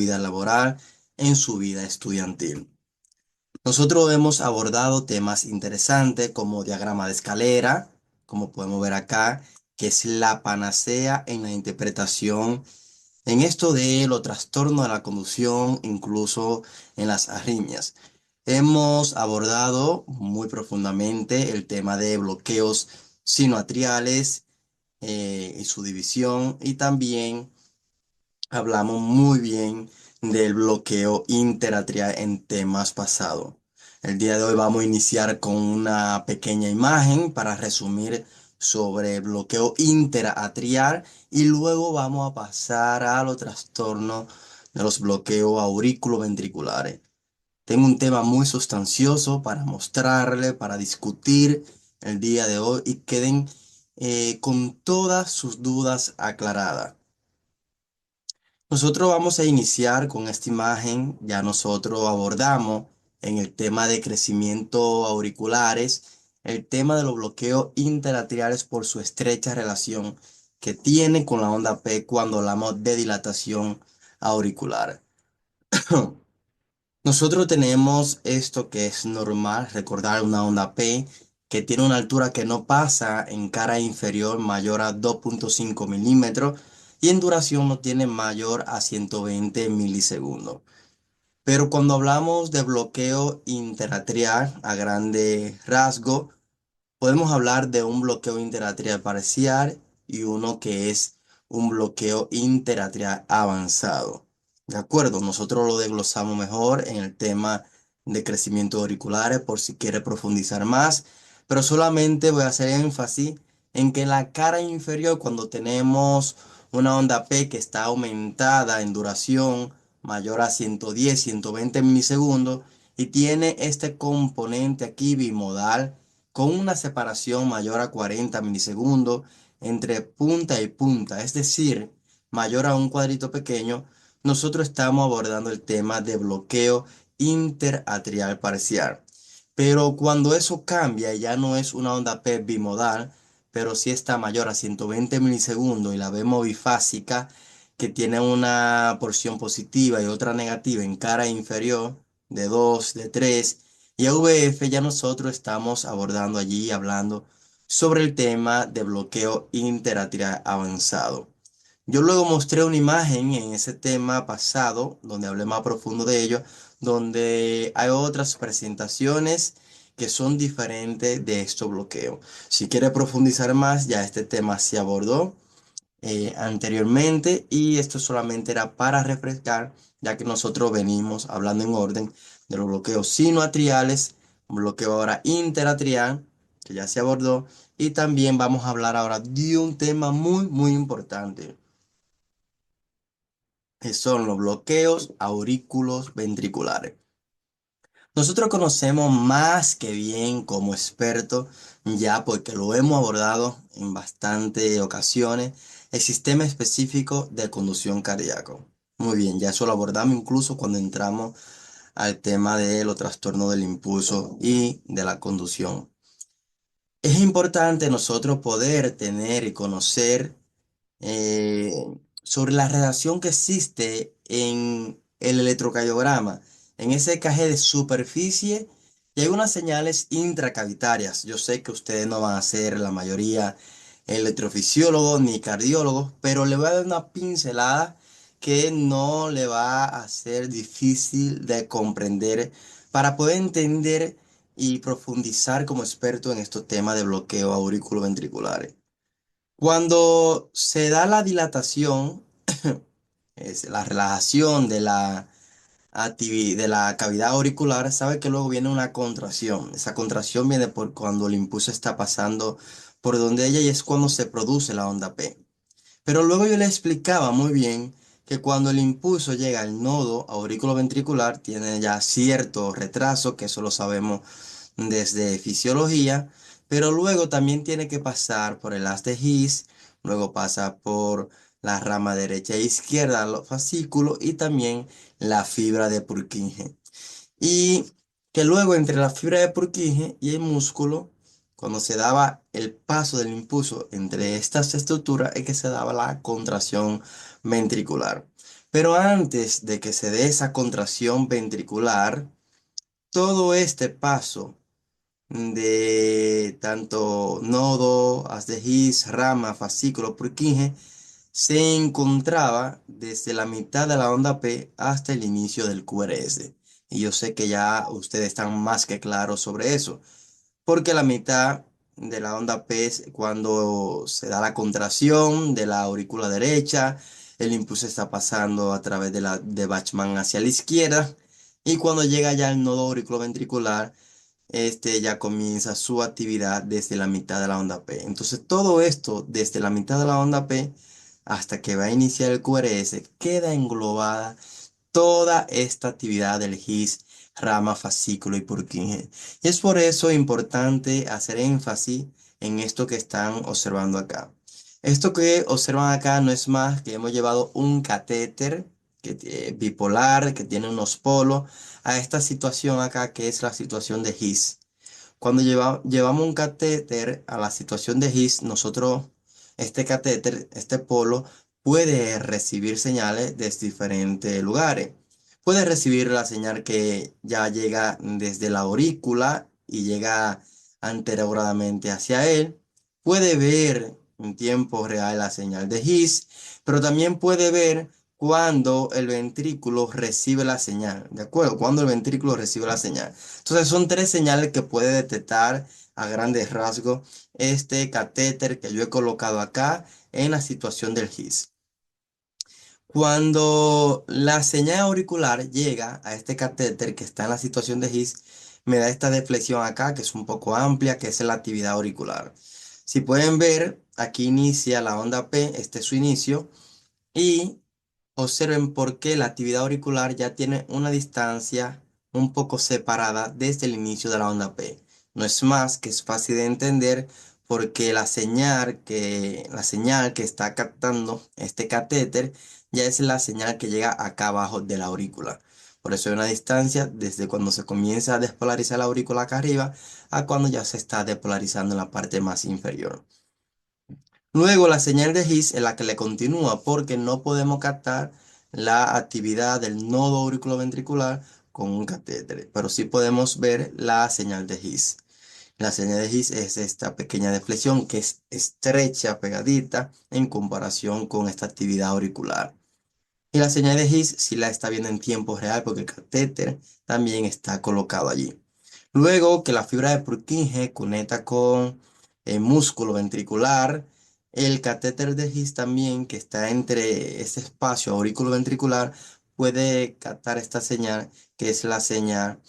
vida laboral, en su vida estudiantil. Nosotros hemos abordado temas interesantes como diagrama de escalera, como podemos ver acá, que es la panacea en la interpretación en esto de los trastornos de la conducción, incluso en las arritmias. Hemos abordado muy profundamente el tema de bloqueos sinoatriales y su división, y también hablamos muy bien del bloqueo interatrial en temas pasados. El día de hoy vamos a iniciar con una pequeña imagen para resumir sobre el bloqueo interatrial y luego vamos a pasar a los trastornos de los bloqueos auriculoventriculares. Tengo un tema muy sustancioso para mostrarle, para discutir el día de hoy y queden con todas sus dudas aclaradas. Nosotros vamos a iniciar con esta imagen. Ya nosotros abordamos en el tema de crecimiento auriculares, el tema de los bloqueos interatriales por su estrecha relación que tiene con la onda P cuando hablamos de dilatación auricular. Nosotros tenemos esto que es normal, recordar una onda P que tiene una altura que no pasa en cara inferior mayor a 2,5 milímetros y en duración no tiene mayor a 120 milisegundos. Pero cuando hablamos de bloqueo interatrial a grande rasgo, podemos hablar de un bloqueo interatrial parcial y uno que es un bloqueo interatrial avanzado. ¿De acuerdo? Nosotros lo desglosamos mejor en el tema de crecimiento auriculares por si quiere profundizar más, pero solamente voy a hacer énfasis en que en la cara inferior, cuando tenemos una onda P que está aumentada en duración mayor a 110, 120 milisegundos y tiene este componente aquí bimodal, con una separación mayor a 40 milisegundos entre punta y punta, es decir, mayor a un cuadrito pequeño, nosotros estamos abordando el tema de bloqueo interatrial parcial. Pero cuando eso cambia, ya no es una onda P bimodal, pero sí está mayor a 120 milisegundos y la vemos bifásica, que tiene una porción positiva y otra negativa en cara inferior de 2 de 3 y a VF, ya nosotros estamos abordando allí, hablando sobre el tema de bloqueo interatrial avanzado. Yo luego mostré una imagen en ese tema pasado, donde hablé más profundo de ello, donde hay otras presentaciones que son diferentes de estos bloqueos. Si quiere profundizar más, ya este tema se abordó anteriormente y esto solamente era para refrescar, ya que nosotros venimos hablando en orden de los bloqueos sinoatriales, bloqueo ahora interatrial, que ya se abordó, y también vamos a hablar ahora de un tema muy importante, que son los bloqueos aurículos ventriculares. Nosotros conocemos más que bien como expertos, ya porque lo hemos abordado en bastantes ocasiones, el sistema específico de conducción cardíaco. Muy bien, ya eso lo abordamos incluso cuando entramos al tema de los trastornos del impulso y de la conducción. Es importante nosotros poder tener y conocer eh, sobre la relación que existe en el electrocardiograma, en ese EKG de superficie, y hay unas señales intracavitarias. Yo sé que ustedes no van a ser la mayoría electrofisiólogos ni cardiólogos, pero le voy a dar una pincelada que no le va a ser difícil de comprender para poder entender y profundizar como experto en estos temas de bloqueo auriculoventriculares. Cuando se da la dilatación, es la relajación de de la cavidad auricular, sabe que luego viene una contracción. Esa contracción viene por cuando el impulso está pasando por donde ella y es cuando se produce la onda P. Pero luego yo le explicaba muy bien que cuando el impulso llega al nodo auriculoventricular tiene ya cierto retraso, que eso lo sabemos desde fisiología, pero luego también tiene que pasar por el haz de His, luego pasa por la rama derecha e izquierda, los fascículos y también la fibra de Purkinje. Y que luego entre la fibra de Purkinje y el músculo, cuando se daba el paso del impulso entre estas estructuras, es que se daba la contracción ventricular. Pero antes de que se dé esa contracción ventricular, todo este paso de tanto nodo, haz de His, rama, fascículo, Purkinje, se encontraba desde la mitad de la onda P hasta el inicio del QRS. Y yo sé que ya ustedes están más que claros sobre eso, porque la mitad de la onda P es cuando se da la contracción de la aurícula derecha, el impulso está pasando a través de Bachmann hacia la izquierda, y cuando llega ya el nodo auriculoventricular, este ya comienza su actividad desde la mitad de la onda P. Entonces todo esto desde la mitad de la onda P hasta que va a iniciar el QRS queda englobada toda esta actividad del GIS, rama, fascículo y Purkinje. Y es por eso importante hacer énfasis en esto que están observando acá. Esto que observan acá no es más que hemos llevado un catéter bipolar que tiene unos polos a esta situación acá que es la situación de GIS. Cuando llevamos un catéter a la situación de His, nosotros, este catéter, este polo, puede recibir señales desde diferentes lugares. Puede recibir la señal que ya llega desde la aurícula y llega anterogradamente hacia él. Puede ver en tiempo real la señal de His, pero también puede ver cuando el ventrículo recibe la señal, ¿de acuerdo? Cuando el ventrículo recibe la señal. Entonces son tres señales que puede detectar a grandes rasgos este catéter que yo he colocado acá en la situación del GIS. Cuando la señal auricular llega a este catéter que está en la situación de GIS, me da esta deflexión acá que es un poco amplia, que es la actividad auricular. Si pueden ver, aquí inicia la onda P, este es su inicio, y observen por qué la actividad auricular ya tiene una distancia un poco separada desde el inicio de la onda P. No es más que es fácil de entender porque la señal que está captando este catéter ya es la señal que llega acá abajo de la aurícula. Por eso hay una distancia desde cuando se comienza a despolarizar la aurícula acá arriba a cuando ya se está despolarizando en la parte más inferior. Luego la señal de His es la que le continúa porque no podemos captar la actividad del nodo auriculoventricular con un catéter, pero sí podemos ver la señal de His. La señal de His es esta pequeña deflexión que es estrecha, pegadita en comparación con esta actividad auricular. Y la señal de His sí la está viendo en tiempo real porque el catéter también está colocado allí. Luego que la fibra de Purkinje conecta con el músculo ventricular, el catéter de His también, que está entre este espacio auriculoventricular, puede captar esta señal, que es la señal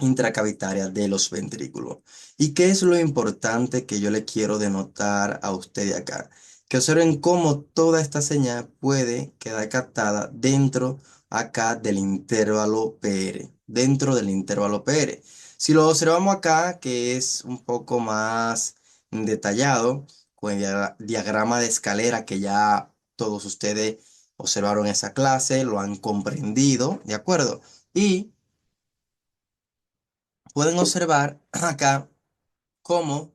intracavitaria de los ventrículos. ¿Y qué es lo importante que yo le quiero denotar a usted acá? Que observen cómo toda esta señal puede quedar captada dentro acá del intervalo PR, dentro del intervalo PR. Si lo observamos acá, que es un poco más detallado, con el diagrama de escalera que ya todos ustedes observaron en esa clase, lo han comprendido, ¿de acuerdo? Y pueden observar acá cómo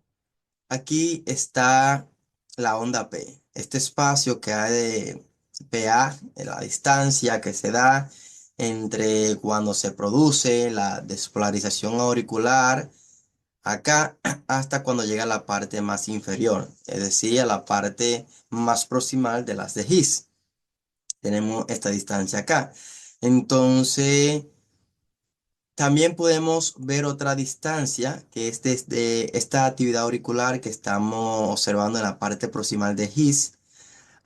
aquí está la onda P. Este espacio que hay de PA, la distancia que se da entre cuando se produce la despolarización auricular acá hasta cuando llega a la parte más inferior, es decir, a la parte más proximal de las de His. Tenemos esta distancia acá. Entonces, también podemos ver otra distancia que es desde esta actividad auricular que estamos observando en la parte proximal de His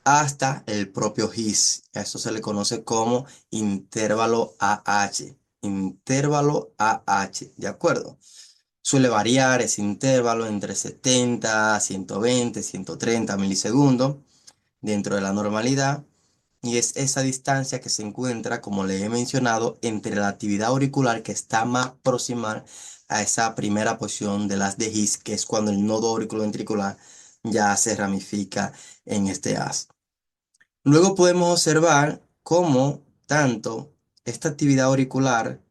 hasta el propio His. A esto se le conoce como intervalo AH. Intervalo AH, ¿de acuerdo? Suele variar ese intervalo entre 70, 120, 130 milisegundos dentro de la normalidad. Y es esa distancia que se encuentra, como le he mencionado, entre la actividad auricular que está más proximal a esa primera posición de las de His, que es cuando el nodo auriculoventricular ya se ramifica en este haz. Luego podemos observar cómo tanto esta actividad auricular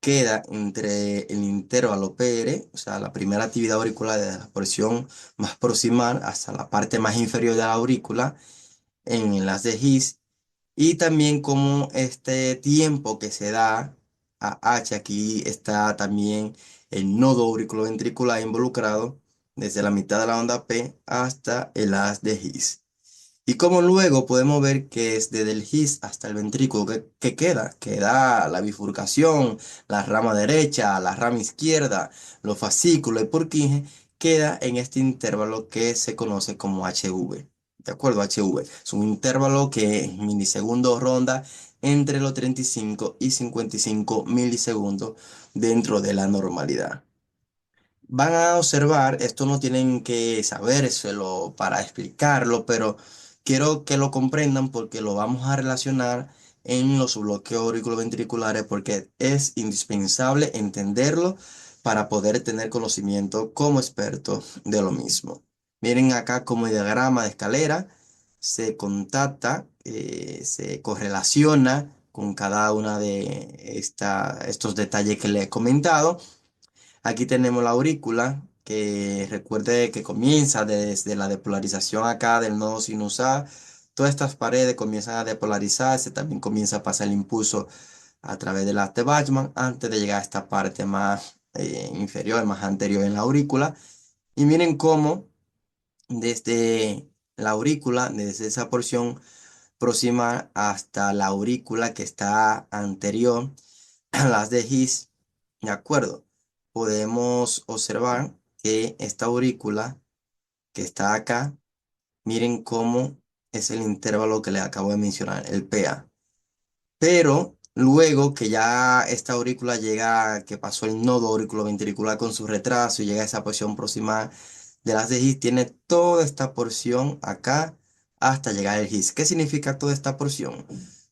queda entre el intervalo PR, o sea, la primera actividad auricular de la porción más proximal hasta la parte más inferior de la aurícula, en las de His, Y también como este tiempo que se da a H, aquí está también el nodo auriculoventricular involucrado desde la mitad de la onda P hasta el haz de His. Y como luego podemos ver que es desde el His hasta el ventrículo que queda. Queda la bifurcación, la rama derecha, la rama izquierda, los fascículos y Purkinje queda en este intervalo que se conoce como HV. ¿De acuerdo? HV. Es un intervalo que en milisegundos ronda entre los 35 y 55 milisegundos dentro de la normalidad. Van a observar, esto no tienen que sabérselo para explicarlo, pero quiero que lo comprendan porque lo vamos a relacionar en los bloqueos auriculoventriculares porque es indispensable entenderlo para poder tener conocimiento como experto de lo mismo. Miren acá como el diagrama de escalera se contacta, se correlaciona con cada una de estos detalles que le he comentado. Aquí tenemos la aurícula, que recuerde que comienza desde la depolarización acá del nodo sinusal. Todas estas paredes comienzan a depolarizarse, también comienza a pasar el impulso a través del haz de Bachmann antes de llegar a esta parte más inferior, más anterior en la aurícula. Y miren cómo desde la aurícula, desde esa porción proximal hasta la aurícula que está anterior, las de His, ¿de acuerdo? Podemos observar que esta aurícula que está acá, miren cómo es el intervalo que les acabo de mencionar, el PA. Pero luego que ya esta aurícula llega, que pasó el nodo auriculoventricular con su retraso y llega a esa porción proximal de las de His, tiene toda esta porción acá hasta llegar al His. ¿Qué significa toda esta porción?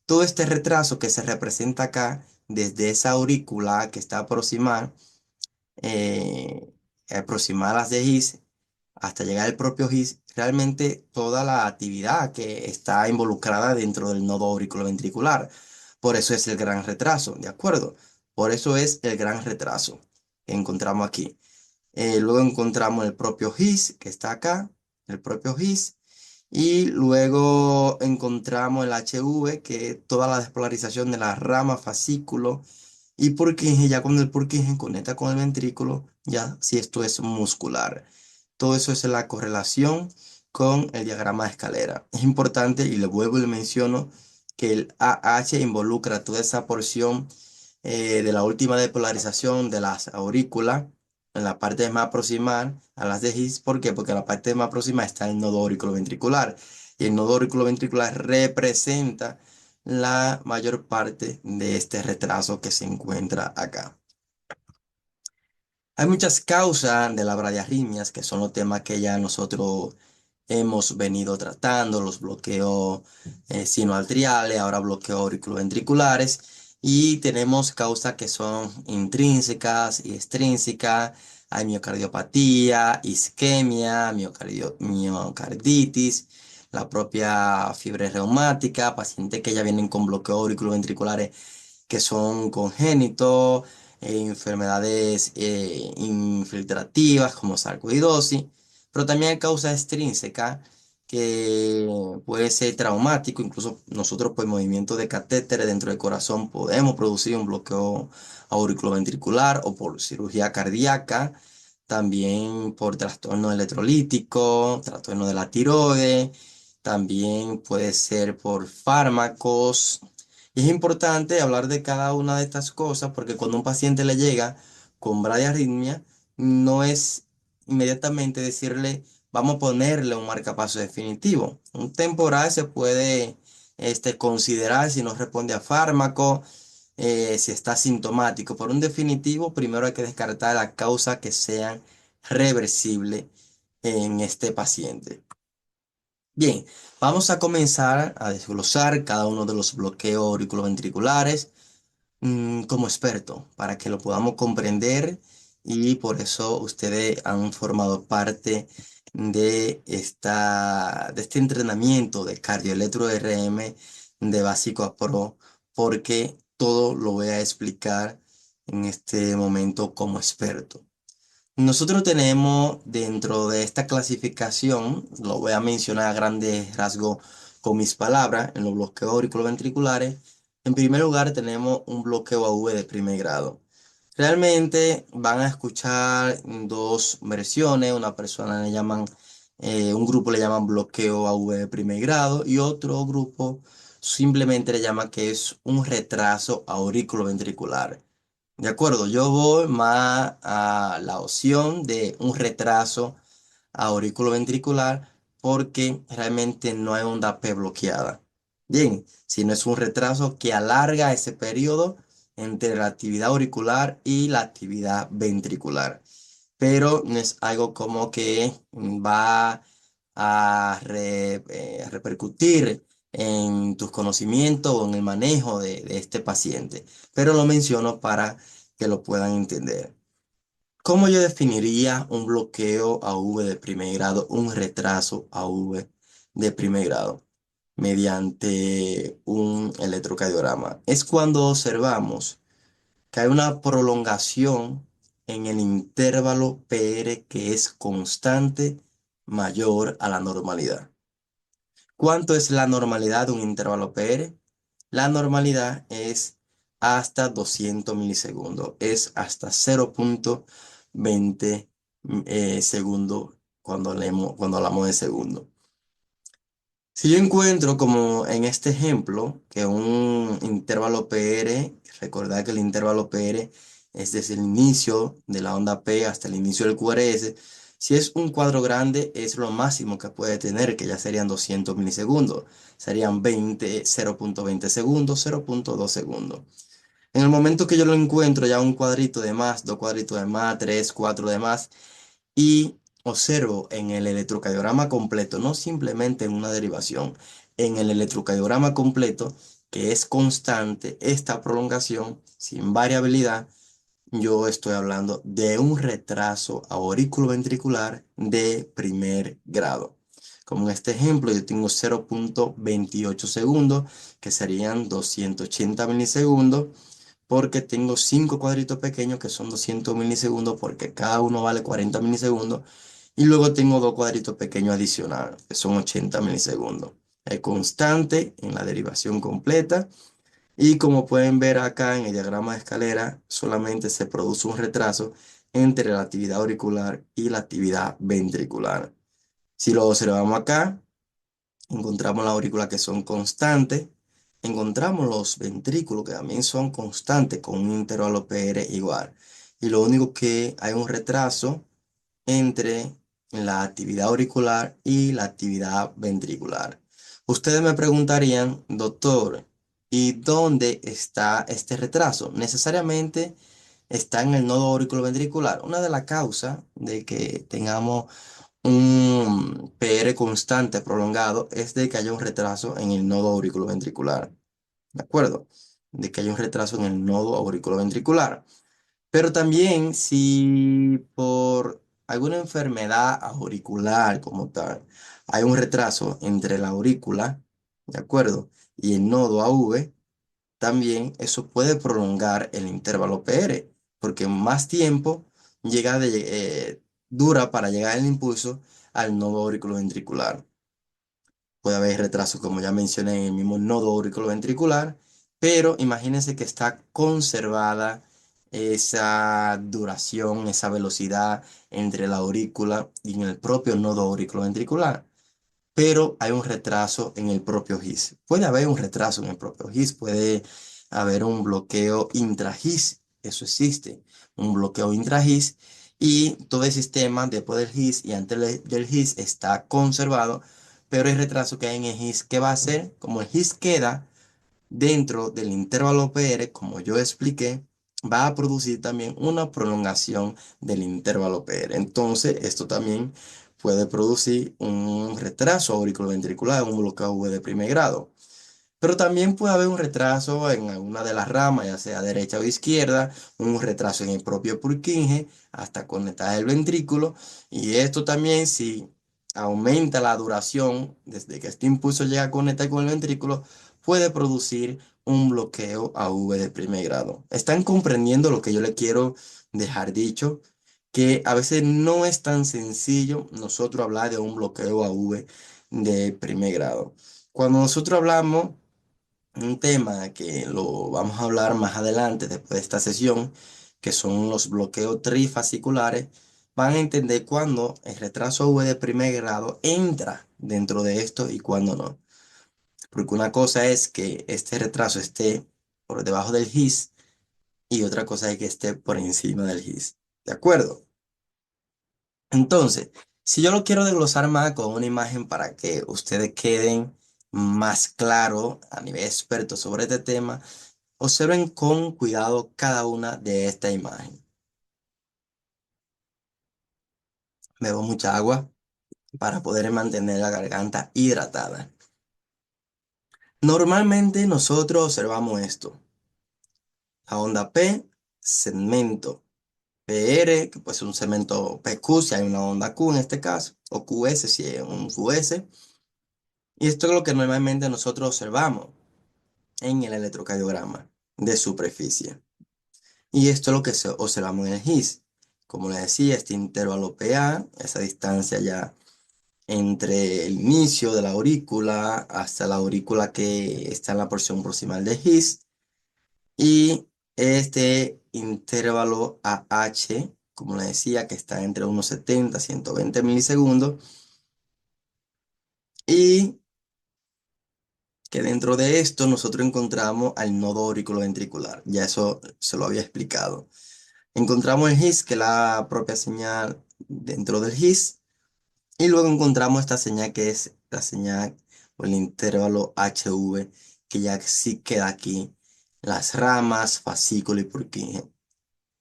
Todo este retraso que se representa acá desde esa aurícula que está proximal, aproximar las de His hasta llegar al propio His, realmente toda la actividad que está involucrada dentro del nodo auriculoventricular. Por eso es el gran retraso, ¿de acuerdo? Por eso es el gran retraso que encontramos aquí. Luego encontramos el propio His, que está acá, el propio His. Y luego encontramos el HV, que es toda la despolarización de la rama, fascículo y Purkinje. Ya cuando el Purkinje conecta con el ventrículo, ya si esto es muscular. Todo eso es la correlación con el diagrama de escalera. Es importante, y le vuelvo y le menciono, que el AH involucra toda esa porción de la última depolarización de las aurículas en la parte más proximal a las de His. ¿Por qué? Porque en la parte más próxima está el nodo auriculoventricular. Y el nodo auriculoventricular representa la mayor parte de este retraso que se encuentra acá. Hay muchas causas de la bradiarritmias, que son los temas que ya nosotros hemos venido tratando, los bloqueos sinoatriales, ahora bloqueos auriculoventriculares, y tenemos causas que son intrínsecas y extrínsecas. Hay miocardiopatía, isquemia, miocarditis, la propia fiebre reumática, pacientes que ya vienen con bloqueos auriculoventriculares que son congénitos, enfermedades infiltrativas como sarcoidosis, pero también hay causas extrínsecas que puede ser traumático. Incluso nosotros por movimiento de catéteres dentro del corazón podemos producir un bloqueo auriculoventricular o por cirugía cardíaca, también por trastorno electrolítico, trastorno de la tiroides, también puede ser por fármacos. Y es importante hablar de cada una de estas cosas porque cuando un paciente le llega con bradiarritmia, no es inmediatamente decirle, vamos a ponerle un marcapaso definitivo. Un temporal se puede considerar si no responde a fármaco, si está sintomático. Por un definitivo, primero hay que descartar las causas que sean reversibles en este paciente. Bien, vamos a comenzar a desglosar cada uno de los bloqueos auriculoventriculares como experto para que lo podamos comprender, y por eso ustedes han formado parte de este entrenamiento de cardioelectro RM de básico a pro, porque todo lo voy a explicar en este momento como experto. Nosotros tenemos dentro de esta clasificación, lo voy a mencionar a grandes rasgos, con mis palabras, en los bloqueos auriculoventriculares, en primer lugar tenemos un bloqueo AV de primer grado. Realmente van a escuchar dos versiones, una persona le llaman, un grupo le llaman bloqueo AV de primer grado y otro grupo simplemente le llama que es un retraso auriculoventricular. De acuerdo, yo voy más a la opción de un retraso auriculoventricular porque realmente no hay onda P bloqueada. Bien, sino es un retraso que alarga ese periodo entre la actividad auricular y la actividad ventricular. Pero no es algo como que va a repercutir en tus conocimientos o en el manejo de este paciente. Pero lo menciono para que lo puedan entender. ¿Cómo yo definiría un bloqueo AV de primer grado, un retraso AV de primer grado? Mediante un electrocardiograma. Es cuando observamos que hay una prolongación en el intervalo PR que es constante mayor a la normalidad. ¿Cuánto es la normalidad de un intervalo PR? La normalidad es hasta 200 milisegundos, es hasta 0,20 segundos cuando hablamos de segundo. Si yo encuentro, como en este ejemplo, que un intervalo PR, recordad que el intervalo PR es desde el inicio de la onda P hasta el inicio del QRS. Si es un cuadro grande, es lo máximo que puede tener, que ya serían 200 milisegundos. Serían 0,20 segundos, 0,2 segundos. En el momento que yo lo encuentro, ya un cuadrito de más, dos cuadritos de más, tres, cuatro de más, y observo en el electrocardiograma completo, no simplemente en una derivación, en el electrocardiograma completo, que es constante esta prolongación sin variabilidad, yo estoy hablando de un retraso auriculoventricular de primer grado. Como en este ejemplo, yo tengo 0,28 segundos, que serían 280 milisegundos, porque tengo cinco cuadritos pequeños que son 200 milisegundos porque cada uno vale 40 milisegundos y luego tengo dos cuadritos pequeños adicionales que son 80 milisegundos. Es constante en la derivación completa y como pueden ver acá en el diagrama de escalera solamente se produce un retraso entre la actividad auricular y la actividad ventricular. Si lo observamos acá, encontramos las aurículas que son constantes. Encontramos los ventrículos que también son constantes con un intervalo PR igual. Y lo único que hay un retraso entre la actividad auricular y la actividad ventricular. Ustedes me preguntarían, doctor, ¿y dónde está este retraso? Necesariamente está en el nodo auriculoventricular. Una de las causas de que tengamos un PR constante prolongado es de que haya un retraso en el nodo auriculoventricular. ¿De acuerdo? De que haya un retraso en el nodo auriculoventricular. Pero también si por alguna enfermedad auricular como tal, hay un retraso entre la aurícula, ¿de acuerdo? Y el nodo AV, también eso puede prolongar el intervalo PR, porque más tiempo dura para llegar el impulso al nodo auriculoventricular. Puede haber retraso, como ya mencioné, en el mismo nodo auriculoventricular, pero imagínense que está conservada esa duración, esa velocidad entre la aurícula y en el propio nodo auriculoventricular, pero hay un retraso en el propio GIS. Puede haber un retraso en el propio GIS, puede haber un bloqueo intra-GIS, eso existe, un bloqueo intra-GIS y todo el sistema después del GIS y antes del GIS está conservado, pero el retraso que hay en el GIS, ¿qué va a hacer? Como el GIS queda dentro del intervalo PR, como yo expliqué, va a producir también una prolongación del intervalo PR. Entonces, esto también puede producir un retraso auriculoventricular, un bloqueo V de primer grado. Pero también puede haber un retraso en alguna de las ramas, ya sea derecha o izquierda, un retraso en el propio Purkinje hasta conectar el ventrículo. Y esto también, si aumenta la duración desde que este impulso llega a conectar con el ventrículo, puede producir un bloqueo AV de primer grado. ¿Están comprendiendo lo que yo le quiero dejar dicho? Que a veces no es tan sencillo nosotros hablar de un bloqueo AV de primer grado. Cuando nosotros hablamos un tema que lo vamos a hablar más adelante, después de esta sesión, que son los bloqueos trifasciculares, van a entender cuándo el retraso V de primer grado entra dentro de esto y cuándo no. Porque una cosa es que este retraso esté por debajo del GIS y otra cosa es que esté por encima del GIS. ¿De acuerdo? Entonces, si yo lo quiero desglosar más con una imagen para que ustedes queden más claros a nivel experto sobre este tema, observen con cuidado cada una de esta imagen. Bebo mucha agua para poder mantener la garganta hidratada. Normalmente nosotros observamos esto. La onda P, segmento PR, que puede ser un segmento PQ si hay una onda Q en este caso, o QS si es un QS. Y esto es lo que normalmente nosotros observamos en el electrocardiograma de superficie. Y esto es lo que observamos en el GIS. Como les decía, este intervalo PA, esa distancia ya entre el inicio de la aurícula hasta la aurícula que está en la porción proximal del GIS. Y este intervalo AH, como les decía, que está entre unos 70 y 120 milisegundos. Y que dentro de esto nosotros encontramos al nodo auriculoventricular. Ya eso se lo había explicado. Encontramos el GIS, que es la propia señal dentro del GIS, y luego encontramos esta señal que es la señal o el intervalo HV, que ya sí queda aquí, las ramas, fascículo y Purkinje,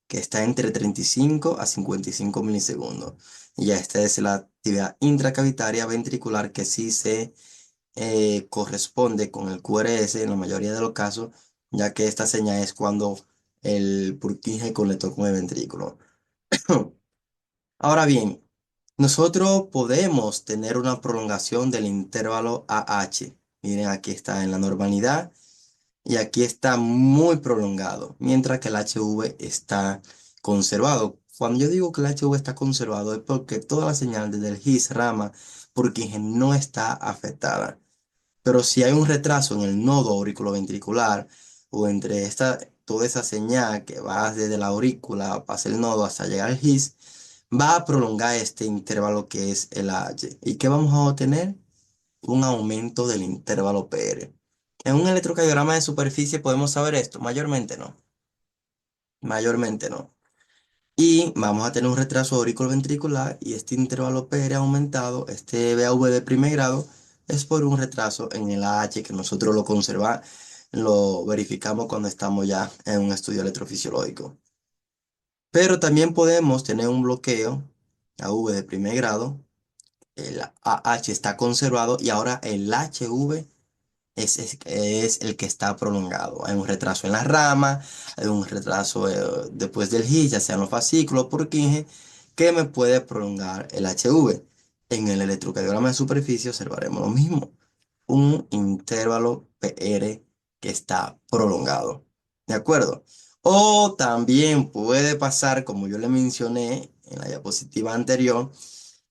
que está entre 35 a 55 milisegundos. Y ya esta es la actividad intracavitaria ventricular que sí se corresponde con el QRS en la mayoría de los casos, ya que esta señal es cuando el Purkinje conectó con el ventrículo. Ahora bien, nosotros podemos tener una prolongación del intervalo AH. Miren, aquí está en la normalidad y aquí está muy prolongado, mientras que el HV está conservado. Cuando yo digo que el HV está conservado es porque toda la señal desde el GIS, rama, Purkinje no está afectada. Pero si hay un retraso en el nodo auriculoventricular o entre toda esa señal que va desde la aurícula, pasa el nodo hasta llegar al GIS, va a prolongar este intervalo que es el AH. ¿Y qué vamos a obtener? Un aumento del intervalo PR. En un electrocardiograma de superficie podemos saber esto, mayormente no. Mayormente no. Y vamos a tener un retraso auriculoventricular y este intervalo PR aumentado, este VAV de primer grado, es por un retraso en el AH que nosotros lo verificamos cuando estamos ya en un estudio electrofisiológico. Pero también podemos tener un bloqueo AV de primer grado, el AH está conservado y ahora el HV es el que está prolongado. Hay un retraso en la rama, hay un retraso después del GIS, ya sea en los fascículos por Purkinje, que me puede prolongar el HV. En el electrocardiograma de superficie observaremos lo mismo, un intervalo PR que está prolongado. ¿De acuerdo? O también puede pasar, como yo le mencioné en la diapositiva anterior,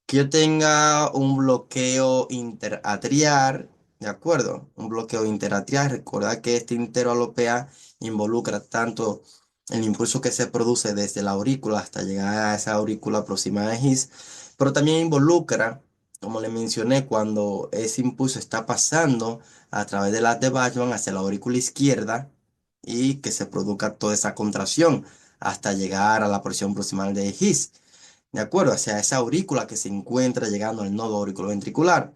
que yo tenga un bloqueo interatrial, ¿de acuerdo? Un bloqueo interatrial. Recuerda que este intervalo PA involucra tanto el impulso que se produce desde la aurícula hasta llegar a esa aurícula próxima de GIS, pero también involucra, como le mencioné, cuando ese impulso está pasando a través de las de Bachmann hacia la aurícula izquierda y que se produzca toda esa contracción hasta llegar a la porción proximal de GIS. ¿De acuerdo? Hacia esa aurícula que se encuentra llegando al nodo auriculoventricular.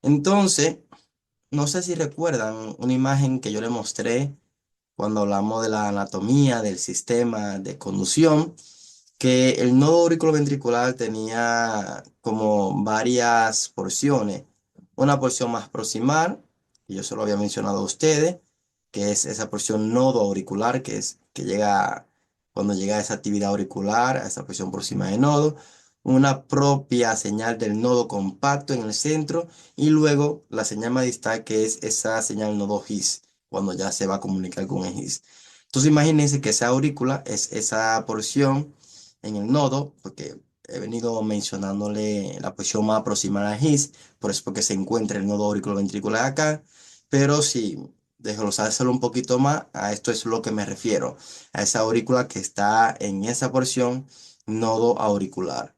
Entonces, no sé si recuerdan una imagen que yo le mostré cuando hablamos de la anatomía del sistema de conducción, que el nodo auriculoventricular tenía como varias porciones. Una porción más proximal, y yo se lo había mencionado a ustedes, que es esa porción nodo auricular, que llega cuando llega a esa actividad auricular, a esa porción proximal de nodo. Una propia señal del nodo compacto en el centro y luego la señal más distal que es esa señal nodo GIS, cuando ya se va a comunicar con el GIS. Entonces imagínense que esa aurícula es esa porción en el nodo, porque he venido mencionándole la posición más aproximada al GIS, por eso es porque se encuentra el nodo auriculoventricular acá, pero si desglosárselo un poquito más, a esto es lo que me refiero, a esa aurícula que está en esa porción, nodo auricular.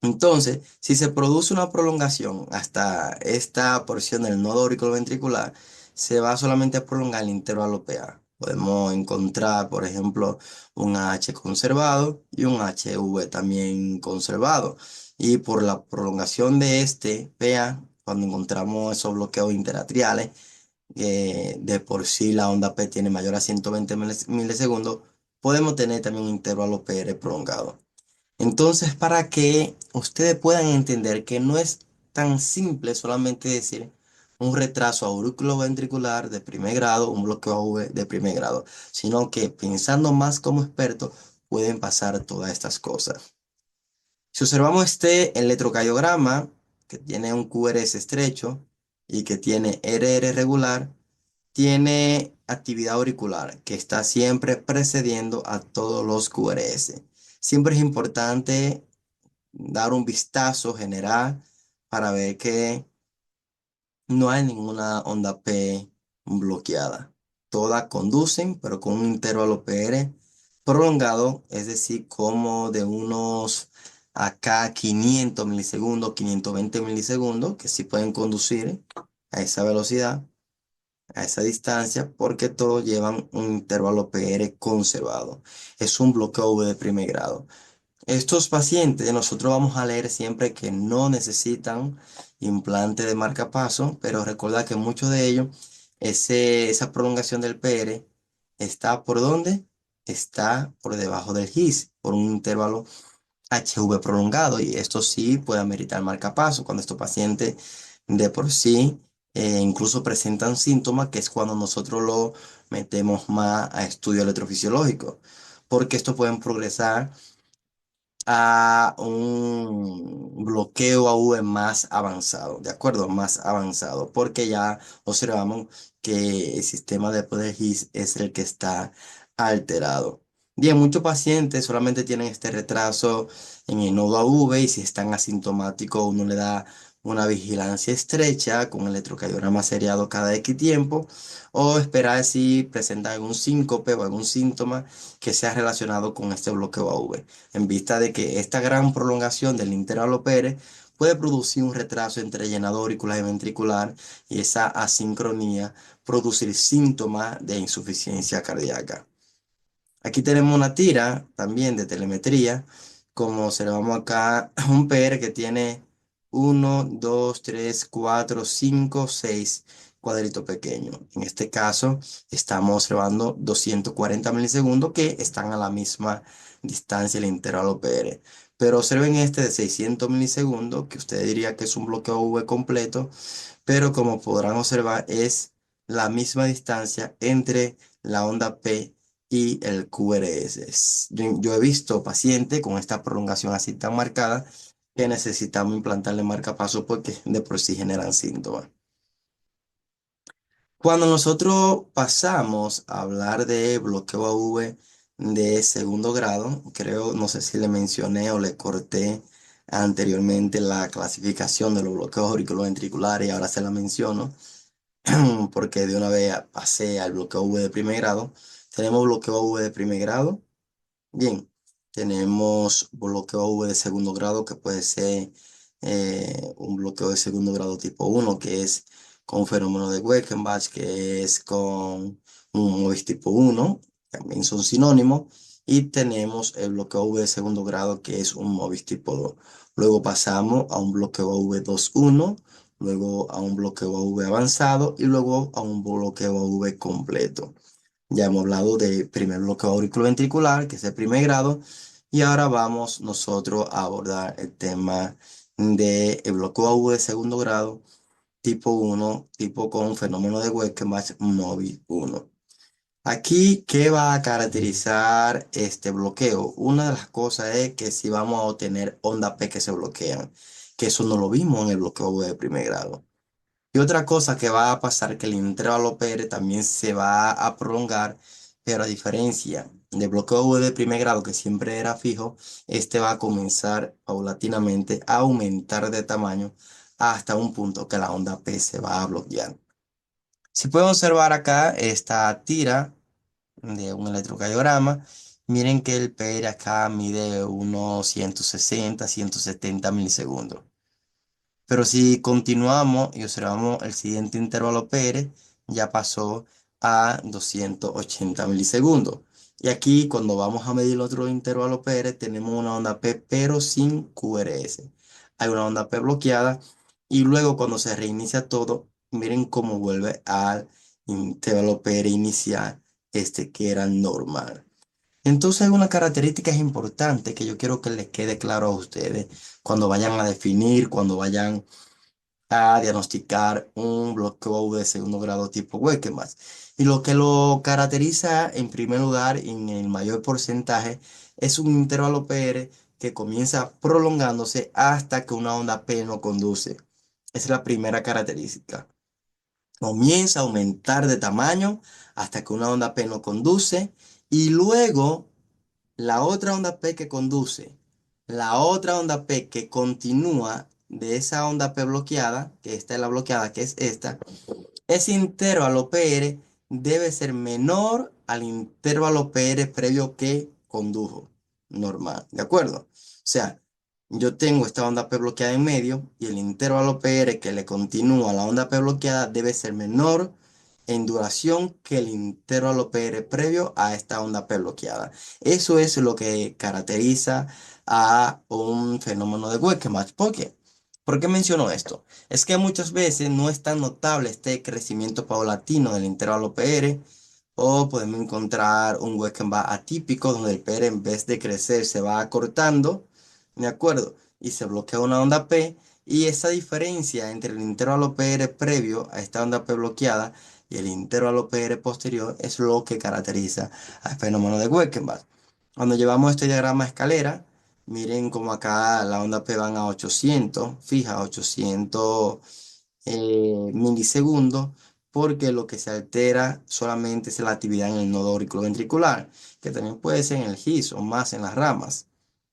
Entonces, si se produce una prolongación hasta esta porción del nodo auriculoventricular, se va solamente a prolongar el intervalo PA. Podemos encontrar, por ejemplo, un H conservado y un HV también conservado. Y por la prolongación de este PA, cuando encontramos esos bloqueos interatriales, de por sí la onda P tiene mayor a 120 milisegundos, podemos tener también un intervalo PR prolongado. Entonces, para que ustedes puedan entender que no es tan simple solamente decir un retraso auriculoventricular de primer grado, un bloqueo AV de primer grado, sino que pensando más como experto pueden pasar todas estas cosas. Si observamos este electrocardiograma que tiene un QRS estrecho y que tiene RR regular, tiene actividad auricular que está siempre precediendo a todos los QRS. Siempre es importante dar un vistazo general para ver que no hay ninguna onda P bloqueada. Todas conducen, pero con un intervalo PR prolongado, es decir, como de unos acá 500 milisegundos, 520 milisegundos, que sí pueden conducir a esa velocidad, a esa distancia, porque todos llevan un intervalo PR conservado. Es un bloqueo V de primer grado. Estos pacientes, nosotros vamos a leer siempre que no necesitan implante de marcapaso, pero recuerda que muchos de ellos, esa prolongación del PR está por dónde? Está por debajo del GIS, por un intervalo HV prolongado, y esto sí puede ameritar marcapaso cuando estos pacientes de por sí incluso presentan síntomas, que es cuando nosotros lo metemos más a estudio electrofisiológico, porque estos pueden progresar a un bloqueo AV más avanzado, ¿de acuerdo? Más avanzado, porque ya observamos que el sistema de poder GIS es el que está alterado. Bien, muchos pacientes solamente tienen este retraso en el nodo AV, y si están asintomáticos uno le da una vigilancia estrecha con electrocardiograma seriado cada X tiempo, o esperar si presentan algún síncope o algún síntoma que sea relacionado con este bloqueo AV, en vista de que esta gran prolongación del intervalo Pérez puede producir un retraso entre llenado auricular y ventricular, y esa asincronía producir síntomas de insuficiencia cardíaca. Aquí tenemos una tira también de telemetría, como observamos acá, un PR que tiene 1, 2, 3, 4, 5, 6 cuadritos pequeños. En este caso, estamos observando 240 milisegundos que están a la misma distancia del intervalo PR. Pero observen este de 600 milisegundos, que usted diría que es un bloqueo V completo, pero como podrán observar, es la misma distancia entre la onda P y el QRS. Yo he visto pacientes con esta prolongación así tan marcada que necesitamos implantarle marcapaso porque de por sí generan síntomas. Cuando nosotros pasamos a hablar de bloqueo AV de segundo grado, creo, no sé si le mencioné o le corté anteriormente la clasificación de los bloqueos auriculoventriculares, y ahora se la menciono porque de una vez pasé al bloqueo V de primer grado. Tenemos bloqueo V de primer grado. Bien, tenemos bloqueo V de segundo grado, que puede ser un bloqueo de segundo grado tipo 1, que es con fenómeno de Weichenbach, que es con un MOVIS tipo 1, también son sinónimos. Y tenemos el bloqueo V de segundo grado, que es un MOVIS tipo 2. Luego pasamos a un bloqueo V 2.1, luego a un bloqueo V avanzado y luego a un bloqueo V completo. Ya hemos hablado de primer bloqueo auriculoventricular, que es el primer grado, y ahora vamos nosotros a abordar el tema de el bloqueo agudo de segundo grado, tipo 1, tipo con fenómeno de Weichenbach móvil 1. Aquí, ¿qué va a caracterizar este bloqueo? Una de las cosas es que si vamos a obtener onda P que se bloquean, que eso no lo vimos en el bloqueo agudo de primer grado. Y otra cosa que va a pasar, que el intervalo PR también se va a prolongar, Pero a diferencia de bloqueo V de primer grado, que siempre era fijo, este va a comenzar paulatinamente a aumentar de tamaño hasta un punto que la onda P se va a bloquear. Si pueden observar acá esta tira de un electrocardiograma, miren que el PR acá mide unos 160, 170 milisegundos. Pero si continuamos y observamos el siguiente intervalo PR, ya pasó a 280 milisegundos. Y aquí cuando vamos a medir el otro intervalo PR, tenemos una onda P pero sin QRS. Hay una onda P bloqueada y luego cuando se reinicia todo, miren cómo vuelve al intervalo PR inicial, este que era normal. Entonces hay una característica importante que yo quiero que les quede claro a ustedes cuando vayan a definir, cuando vayan a diagnosticar un bloqueo de segundo grado tipo Weckman. Y lo que lo caracteriza en primer lugar en el mayor porcentaje es un intervalo PR que comienza prolongándose hasta que una onda P no conduce. Esa es la primera característica. Comienza a aumentar de tamaño hasta que una onda P no conduce y luego la otra onda P que conduce, la otra onda P que continúa de esa onda P bloqueada, que esta es la bloqueada, que es esta, ese intervalo PR debe ser menor al intervalo PR previo que condujo. Normal, ¿de acuerdo? O sea, yo tengo esta onda P bloqueada en medio y el intervalo PR que le continúa a la onda P bloqueada debe ser menor en duración que el intervalo PR previo a esta onda P bloqueada. Eso es lo que caracteriza a un fenómeno de Weckmatch. ¿Por qué menciono esto? Es que muchas veces no es tan notable este crecimiento paulatino del intervalo PR, o podemos encontrar un Weckman atípico donde el PR en vez de crecer se va acortando, ¿de acuerdo? Y se bloquea una onda P, y esa diferencia entre el intervalo PR previo a esta onda P bloqueada y el intervalo PR posterior es lo que caracteriza al fenómeno de Weckman. Cuando llevamos este diagrama a escalera, miren como acá la onda P van a 800, fija, 800 milisegundos, porque lo que se altera solamente es la actividad en el nodo auriculoventricular, que también puede ser en el GIS o más en las ramas,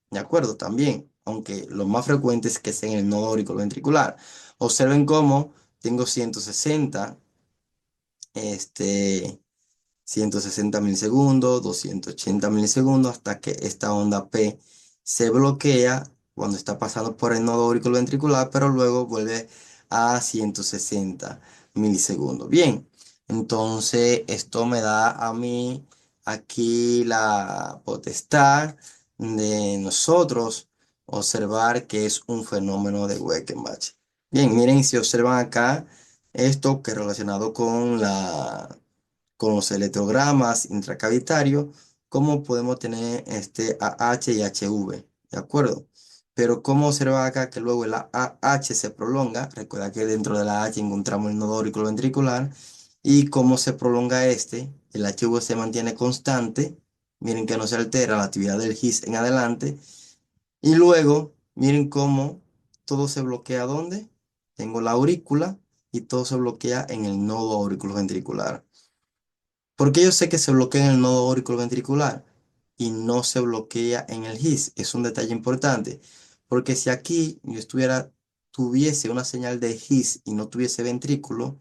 ¿de acuerdo? También, aunque lo más frecuente es que sea en el nodo auriculoventricular. Observen cómo tengo 160, este 160 milisegundos, 280 milisegundos, hasta que esta onda P se bloquea cuando está pasando por el nodo auriculoventricular, pero luego vuelve a 160 milisegundos. Bien, entonces esto me da a mí aquí la potestad de nosotros observar que es un fenómeno de Weckmatch. Bien, miren si observan acá esto que es relacionado con los electrogramas intracavitarios, cómo podemos tener este AH y HV, ¿de acuerdo? Pero cómo observa acá que luego el AH se prolonga, recuerda que dentro de la H encontramos el nodo auriculoventricular, y cómo se prolonga este, el HV se mantiene constante, miren que no se altera la actividad del GIS en adelante, y luego miren cómo todo se bloquea. ¿Dónde? Tengo la aurícula y todo se bloquea en el nodo auriculoventricular. Porque yo sé que se bloquea en el nodo auriculoventricular y no se bloquea en el GIS. Es un detalle importante. Porque si aquí yo tuviese una señal de GIS y no tuviese ventrículo,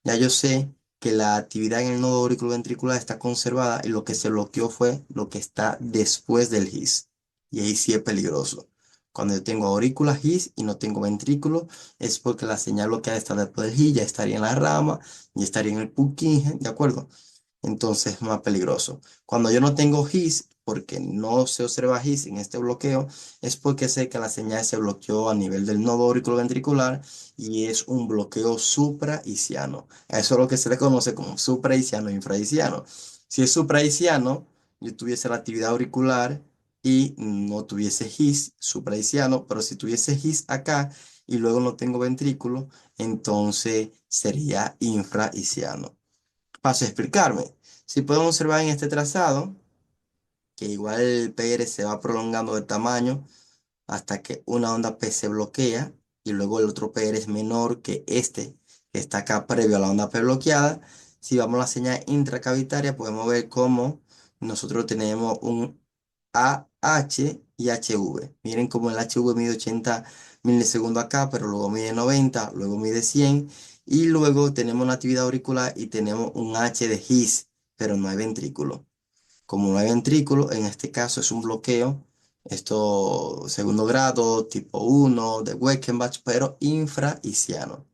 ya yo sé que la actividad en el nodo auriculoventricular está conservada y lo que se bloqueó fue lo que está después del GIS. Y ahí sí es peligroso. Cuando yo tengo aurícula GIS y no tengo ventrículo, es porque la señal bloqueada está después del GIS, ya estaría en la rama, ya estaría en el Purkinje, ¿de acuerdo? Entonces es más peligroso. Cuando yo no tengo GIS, porque no se observa GIS en este bloqueo, es porque sé que la señal se bloqueó a nivel del nodo auriculoventricular y es un bloqueo supraisiano. Eso es lo que se le conoce como supraisiano e infraisiano. Si es supraisiano, yo tuviese la actividad auricular y no tuviese GIS supraisiano, pero si tuviese GIS acá y luego no tengo ventrículo, entonces sería infraisiano. Paso a explicarme. Si podemos observar en este trazado, que igual el PR se va prolongando de tamaño hasta que una onda P se bloquea y luego el otro PR es menor que este que está acá previo a la onda P bloqueada. Si vamos a la señal intracavitaria, podemos ver cómo nosotros tenemos un AH y HV. Miren cómo el HV mide 80 milisegundos acá, pero luego mide 90, luego mide 100. Y luego tenemos una actividad auricular y tenemos un H de His, pero no hay ventrículo. Como no hay ventrículo, en este caso es un bloqueo, esto segundo grado, tipo 1 de Weichenbach, pero infraisiano.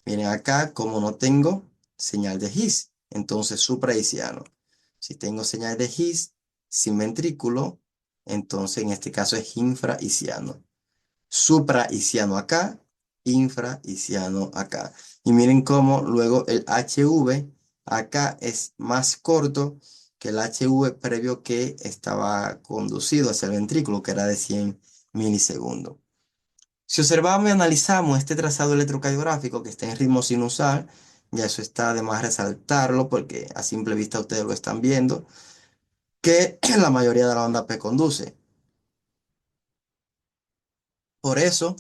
Miren acá, como no tengo señal de His, entonces supraisiano. Si tengo señal de His sin ventrículo, entonces en este caso es infraisiano. Supraisiano acá, infraisiano acá. Y miren cómo luego el HV acá es más corto que el HV previo que estaba conducido hacia el ventrículo, que era de 100 milisegundos. Si observamos y analizamos este trazado electrocardiográfico que está en ritmo sinusal, ya eso está de más resaltarlo porque a simple vista ustedes lo están viendo, que la mayoría de la onda P conduce. Por eso,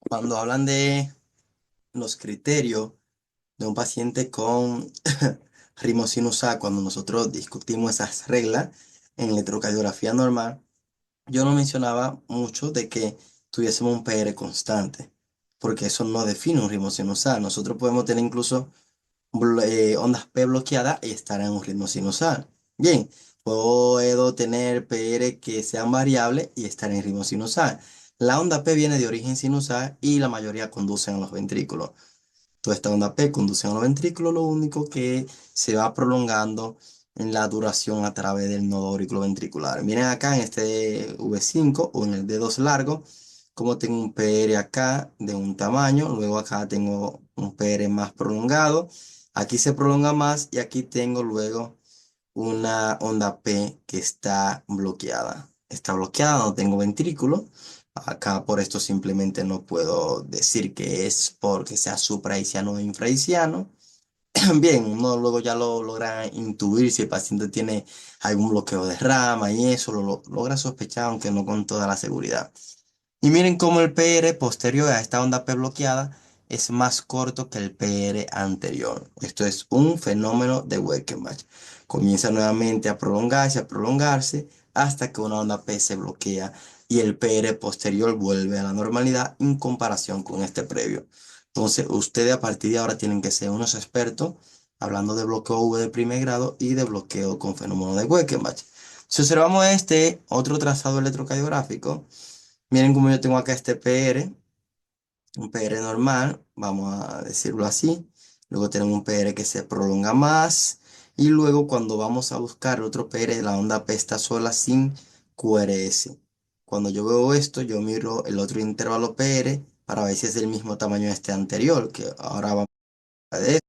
cuando hablan de los criterios de un paciente con ritmo sinusal, cuando nosotros discutimos esas reglas en electrocardiografía normal, yo no mencionaba mucho de que tuviésemos un PR constante, porque eso no define un ritmo sinusal. Nosotros podemos tener incluso ondas P bloqueadas y estar en un ritmo sinusal. Bien, puedo tener PR que sean variables y estar en ritmo sinusal. La onda P viene de origen sinusal y la mayoría conducen a los ventrículos. Toda esta onda P conduce a los ventrículos, lo único que se va prolongando en la duración a través del nodo auriculoventricular. Miren acá en este V5 o en el dedos largo, como tengo un PR acá de un tamaño, luego acá tengo un PR más prolongado, aquí se prolonga más y aquí tengo luego una onda P que está bloqueada. Está bloqueada, no tengo ventrículo. Acá por esto simplemente no puedo decir que es porque sea supraisiano o infraisiano. Bien, uno luego ya lo logra intuir si el paciente tiene algún bloqueo de rama y eso lo logra sospechar, aunque no con toda la seguridad. Y miren cómo el PR posterior a esta onda P bloqueada es más corto que el PR anterior. Esto es un fenómeno de Weichenbach. Comienza nuevamente a prolongarse hasta que una onda P se bloquea y el PR posterior vuelve a la normalidad en comparación con este previo. Entonces, ustedes a partir de ahora tienen que ser unos expertos hablando de bloqueo V de primer grado y de bloqueo con fenómeno de Weichenbach. Si observamos este otro trazado electrocardiográfico, miren cómo yo tengo acá este PR, un PR normal, vamos a decirlo así. Luego tenemos un PR que se prolonga más. Y luego cuando vamos a buscar el otro PR, la onda P está sola sin QRS. Cuando yo veo esto, yo miro el otro intervalo PR para ver si es del mismo tamaño de este anterior, que ahora vamos a ver.